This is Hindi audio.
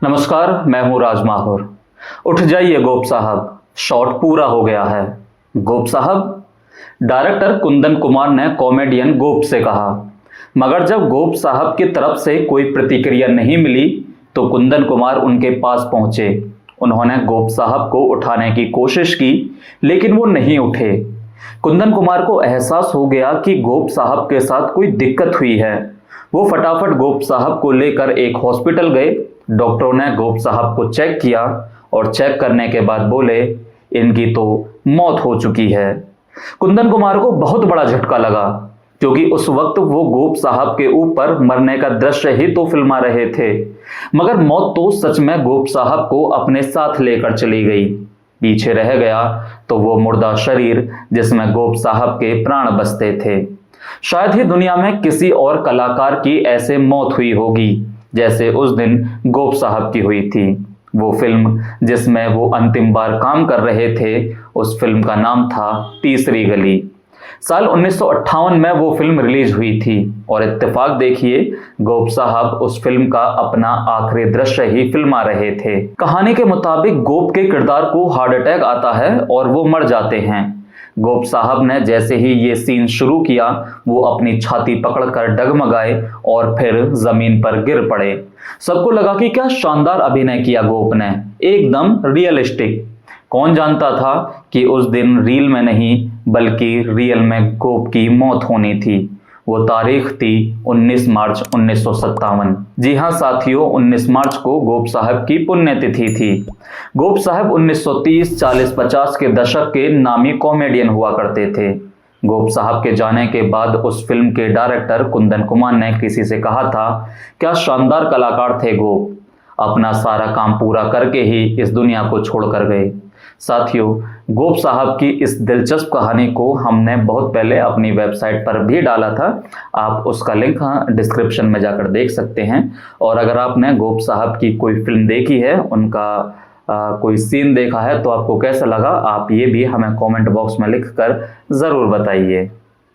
नमस्कार, मैं हूं राज माहौर। उठ जाइए गोप साहब, शॉट पूरा हो गया है। गोप साहब, डायरेक्टर कुंदन कुमार ने कॉमेडियन गोप से कहा। मगर जब गोप साहब की तरफ से कोई प्रतिक्रिया नहीं मिली तो कुंदन कुमार उनके पास पहुंचे। उन्होंने गोप साहब को उठाने की कोशिश की, लेकिन वो नहीं उठे। कुंदन कुमार को एहसास हो गया कि गोप साहब के साथ कोई दिक्कत हुई है। वो फटाफट गोप साहब को लेकर एक हॉस्पिटल गए। डॉक्टरों ने गोप साहब को चेक किया और चेक करने के बाद बोले, इनकी तो मौत हो चुकी है। कुंदन कुमार को बहुत बड़ा झटका लगा, क्योंकि उस वक्त वो गोप साहब के ऊपर मरने का दृश्य ही तो फिल्मा रहे थे, मगर मौत तो सच में गोप साहब को अपने साथ लेकर चली गई। पीछे रह गया तो वो मुर्दा शरीर जिसमें गोप साहब के प्राण बसते थे। शायद ही दुनिया में किसी और कलाकार की ऐसे मौत हुई होगी जैसे उस दिन गोप साहब की हुई थी। वो फिल्म जिसमें वो अंतिम बार काम कर रहे थे, उस फिल्म का नाम था तीसरी गली। साल 1958 में वो फिल्म रिलीज हुई थी और इत्तेफाक देखिए, गोप साहब उस फिल्म का अपना आखिरी दृश्य ही फिल्मा रहे थे। कहानी के मुताबिक गोप के किरदार को हार्ट अटैक आता है और वो मर जाते हैं। गोप साहब ने जैसे ही ये सीन शुरू किया, वो अपनी छाती पकड़कर डगमगाए और फिर जमीन पर गिर पड़े। सबको लगा कि क्या शानदार अभिनय किया गोप ने, एकदम रियलिस्टिक। कौन जानता था कि उस दिन रील में नहीं बल्कि रियल में गोप की मौत होनी थी। वो तारीख थी 19 मार्च 1957। जी हाँ साथियों, 19 मार्च को गोप साहब की पुण्यतिथि थी। गोप साहब 1930, 40, 50 के दशक के नामी कॉमेडियन हुआ करते थे। गोप साहब के जाने के बाद उस फिल्म के डायरेक्टर कुंदन कुमार ने किसी से कहा था, क्या शानदार कलाकार थे गोप, अपना सारा काम पूरा करके ही इस दुनिया को छोड़कर गए। साथियों, गोप साहब की इस दिलचस्प कहानी को हमने बहुत पहले अपनी वेबसाइट पर भी डाला था। आप उसका लिंक डिस्क्रिप्शन में जाकर देख सकते हैं। और अगर आपने गोप साहब की कोई फिल्म देखी है, उनका कोई सीन देखा है, तो आपको कैसा लगा, आप ये भी हमें कमेंट बॉक्स में लिखकर ज़रूर बताइए।